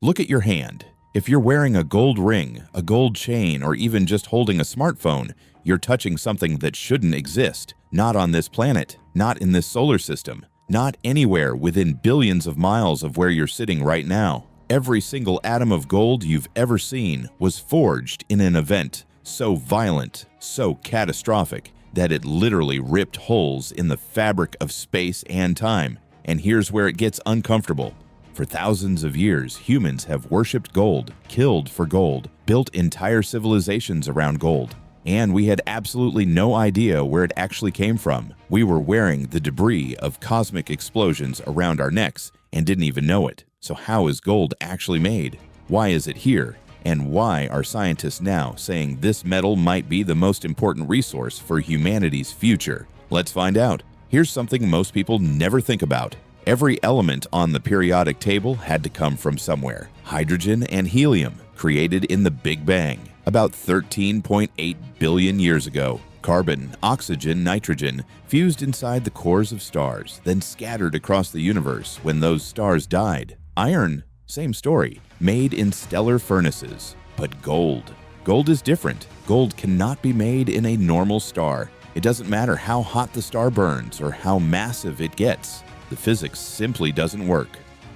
Look at your hand. If you're wearing a gold ring, a gold chain, or even just holding a smartphone, you're touching something that shouldn't exist. Not on this planet, not in this solar system, not anywhere within billions of miles of where you're sitting right now. Every single atom of gold you've ever seen was forged in an event so violent, so catastrophic, that it literally ripped holes in the fabric of space and time. And here's where it gets uncomfortable. For thousands of years, humans have worshipped gold, killed for gold, built entire civilizations around gold. And we had absolutely no idea where it actually came from. We were wearing the debris of cosmic explosions around our necks and didn't even know it. So how is gold actually made? Why is it here? And why are scientists now saying this metal might be the most important resource for humanity's future? Let's find out. Here's something most people never think about. Every element on the periodic table had to come from somewhere. Hydrogen and helium, created in the Big Bang, about 13.8 billion years ago. Carbon, oxygen, nitrogen, fused inside the cores of stars, then scattered across the universe when those stars died. Iron, same story, made in stellar furnaces. But gold. Gold is different. Gold cannot be made in a normal star. It doesn't matter how hot the star burns or how massive it gets. The physics simply doesn't work.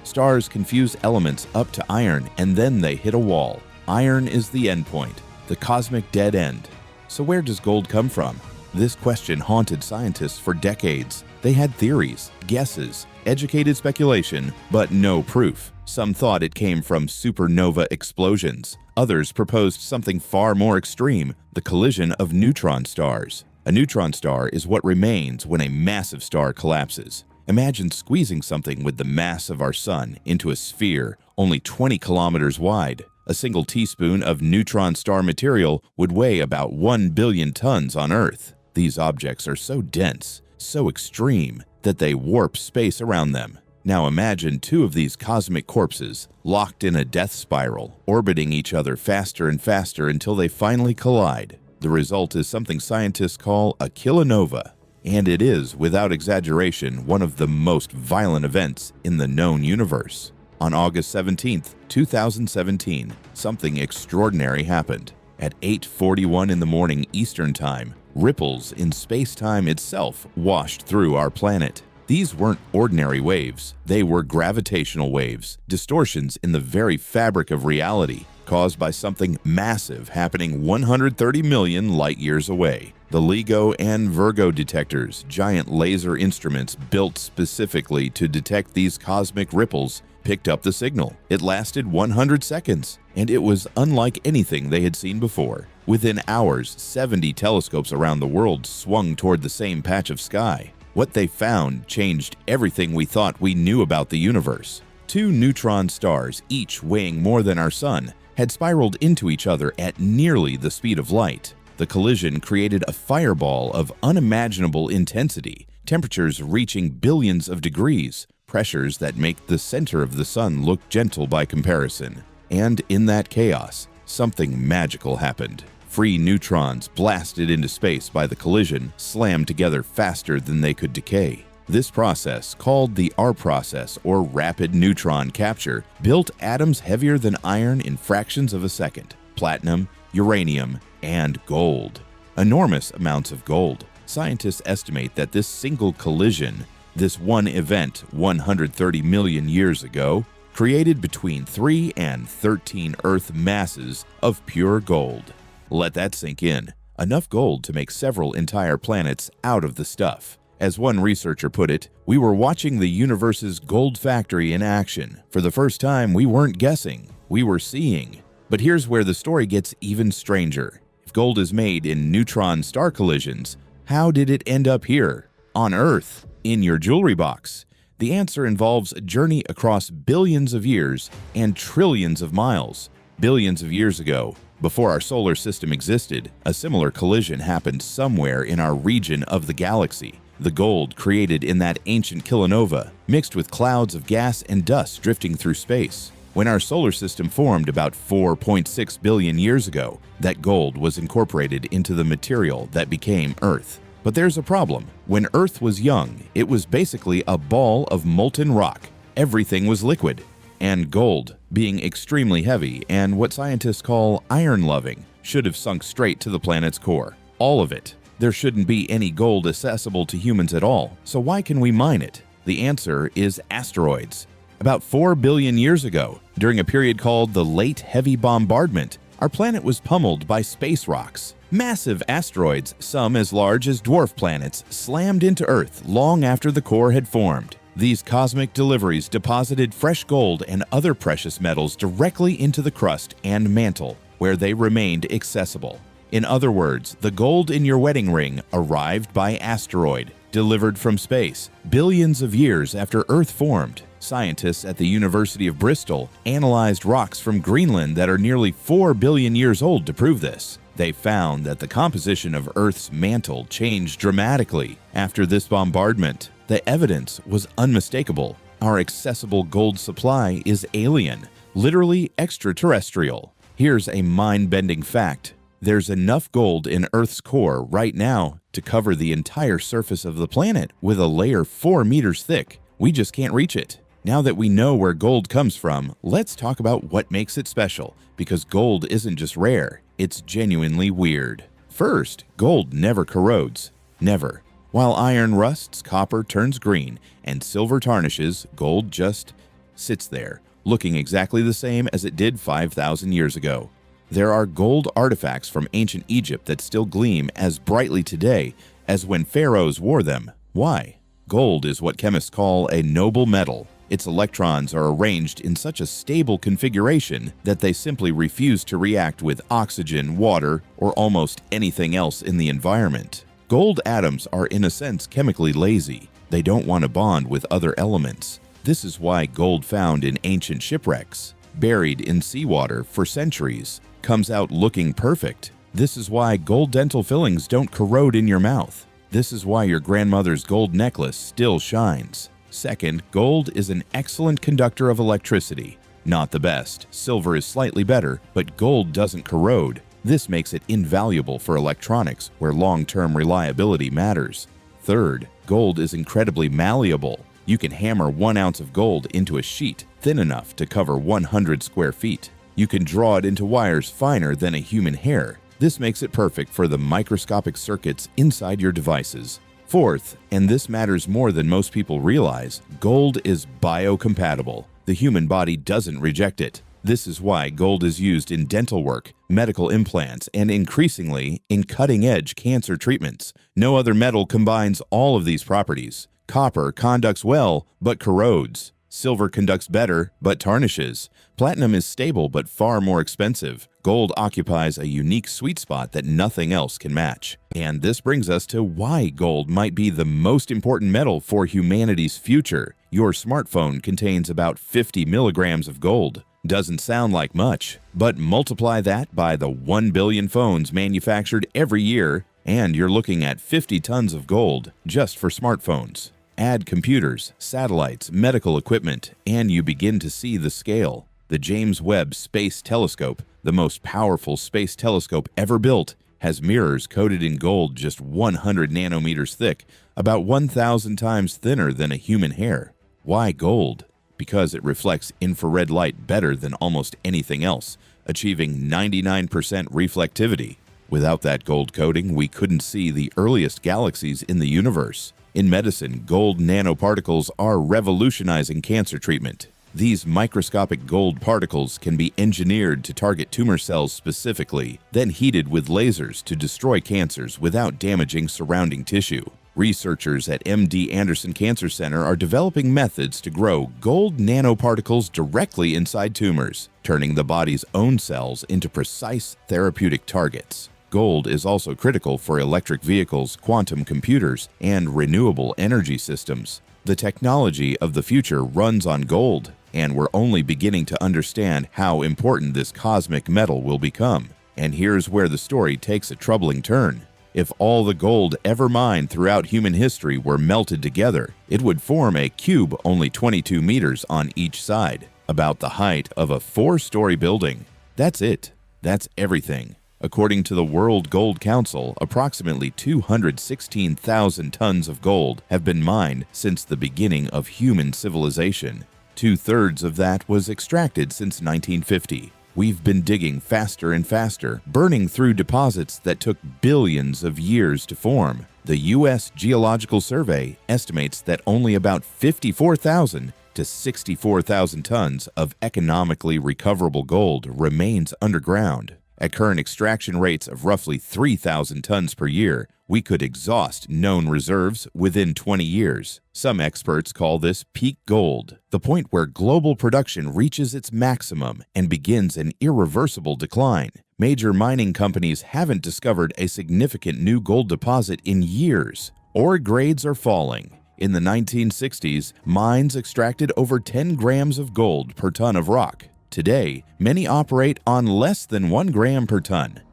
Stars can fuse elements up to iron and then they hit a wall. Iron is the endpoint, the cosmic dead end. So where does gold come from? This question haunted scientists for decades. They had theories, guesses, educated speculation, but no proof. Some thought it came from supernova explosions. Others proposed something far more extreme, the collision of neutron stars. A neutron star is what remains when a massive star collapses. Imagine squeezing something with the mass of our sun into a sphere only 20 kilometers wide. A single teaspoon of neutron star material would weigh about 1 billion tons on Earth. These objects are so dense, so extreme, that they warp space around them. Now imagine two of these cosmic corpses locked in a death spiral, orbiting each other faster and faster until they finally collide. The result is something scientists call a kilonova. And it is, without exaggeration, one of the most violent events in the known universe. On August 17, 2017, something extraordinary happened. At 8:41 in the morning Eastern Time, ripples in space-time itself washed through our planet. These weren't ordinary waves. They were gravitational waves, distortions in the very fabric of reality, caused by something massive happening 130 million light-years away. The LIGO and Virgo detectors, giant laser instruments built specifically to detect these cosmic ripples, picked up the signal. It lasted 100 seconds, and it was unlike anything they had seen before. Within hours, 70 telescopes around the world swung toward the same patch of sky. What they found changed everything we thought we knew about the universe. Two neutron stars, each weighing more than our sun, had spiraled into each other at nearly the speed of light. The collision created a fireball of unimaginable intensity, temperatures reaching billions of degrees, pressures that make the center of the sun look gentle by comparison. And in that chaos, something magical happened. Free neutrons blasted into space by the collision slammed together faster than they could decay. This process, called the R process or rapid neutron capture, built atoms heavier than iron in fractions of a second. Platinum, uranium, and gold. Enormous amounts of gold. Scientists estimate that this single collision, this one event 130 million years ago, created between 3 and 13 Earth masses of pure gold. Let that sink in. Enough gold to make several entire planets out of the stuff. As one researcher put it, we were watching the universe's gold factory in action. For the first time, we weren't guessing, we were seeing. But here's where the story gets even stranger. If gold is made in neutron star collisions, how did it end up here, on Earth, in your jewelry box? The answer involves a journey across billions of years and trillions of miles. Billions of years ago, before our solar system existed, a similar collision happened somewhere in our region of the galaxy. The gold created in that ancient kilonova mixed with clouds of gas and dust drifting through space. When our solar system formed about 4.6 billion years ago, that gold was incorporated into the material that became Earth. But there's a problem. When Earth was young, it was basically a ball of molten rock. Everything was liquid. And gold, being extremely heavy and what scientists call iron-loving, should have sunk straight to the planet's core. All of it. There shouldn't be any gold accessible to humans at all, so why can we mine it? The answer is asteroids. About 4 billion years ago, during a period called the Late Heavy Bombardment, our planet was pummeled by space rocks. Massive asteroids, some as large as dwarf planets, slammed into Earth long after the core had formed. These cosmic deliveries deposited fresh gold and other precious metals directly into the crust and mantle, where they remained accessible. In other words, the gold in your wedding ring arrived by asteroid, delivered from space, billions of years after Earth formed. Scientists at the University of Bristol analyzed rocks from Greenland that are nearly 4 billion years old to prove this. They found that the composition of Earth's mantle changed dramatically after this bombardment. The evidence was unmistakable. Our accessible gold supply is alien, literally extraterrestrial. Here's a mind-bending fact. There's enough gold in Earth's core right now to cover the entire surface of the planet with a layer 4 meters thick. We just can't reach it. Now that we know where gold comes from, let's talk about what makes it special, because gold isn't just rare, it's genuinely weird. First, gold never corrodes. Never. While iron rusts, copper turns green, and silver tarnishes, gold just sits there, looking exactly the same as it did 5,000 years ago. There are gold artifacts from ancient Egypt that still gleam as brightly today as when pharaohs wore them. Why? Gold is what chemists call a noble metal. Its electrons are arranged in such a stable configuration that they simply refuse to react with oxygen, water, or almost anything else in the environment. Gold atoms are in a sense chemically lazy. They don't want to bond with other elements. This is why gold found in ancient shipwrecks, buried in seawater for centuries, comes out looking perfect. This is why gold dental fillings don't corrode in your mouth. This is why your grandmother's gold necklace still shines. Second, gold is an excellent conductor of electricity. Not the best. Silver is slightly better, but gold doesn't corrode. This makes it invaluable for electronics, where long-term reliability matters. Third, gold is incredibly malleable. You can hammer 1 ounce of gold into a sheet thin enough to cover 100 square feet. You can draw it into wires finer than a human hair. This makes it perfect for the microscopic circuits inside your devices. Fourth, and this matters more than most people realize, gold is biocompatible. The human body doesn't reject it. This is why gold is used in dental work, medical implants, and increasingly in cutting-edge cancer treatments. No other metal combines all of these properties. Copper conducts well, but corrodes. Silver conducts better, but tarnishes. Platinum is stable, but far more expensive. Gold occupies a unique sweet spot that nothing else can match. And this brings us to why gold might be the most important metal for humanity's future. Your smartphone contains about 50 milligrams of gold. Doesn't sound like much, but multiply that by the 1 billion phones manufactured every year, and you're looking at 50 tons of gold just for smartphones. Add computers, satellites, medical equipment, and you begin to see the scale. The James Webb Space Telescope, the most powerful space telescope ever built, has mirrors coated in gold just 100 nanometers thick, about 1,000 times thinner than a human hair. Why gold? Because it reflects infrared light better than almost anything else, achieving 99% reflectivity. Without that gold coating, we couldn't see the earliest galaxies in the universe. In medicine, gold nanoparticles are revolutionizing cancer treatment. These microscopic gold particles can be engineered to target tumor cells specifically, then heated with lasers to destroy cancers without damaging surrounding tissue. Researchers at MD Anderson Cancer Center are developing methods to grow gold nanoparticles directly inside tumors, turning the body's own cells into precise therapeutic targets. Gold is also critical for electric vehicles, quantum computers, and renewable energy systems. The technology of the future runs on gold, and we're only beginning to understand how important this cosmic metal will become. And here's where the story takes a troubling turn. If all the gold ever mined throughout human history were melted together, it would form a cube only 22 meters on each side, about the height of a 4-story building. That's it. That's everything. According to the World Gold Council, approximately 216,000 tons of gold have been mined since the beginning of human civilization. 2/3 of that was extracted since 1950. We've been digging faster and faster, burning through deposits that took billions of years to form. The U.S. Geological Survey estimates that only about 54,000 to 64,000 tons of economically recoverable gold remains underground. At current extraction rates of roughly 3,000 tons per year, we could exhaust known reserves within 20 years. Some experts call this peak gold, the point where global production reaches its maximum and begins an irreversible decline. Major mining companies haven't discovered a significant new gold deposit in years. Ore grades are falling. In the 1960s, mines extracted over 10 grams of gold per ton of rock. Today, many operate on less than 1 gram per ton.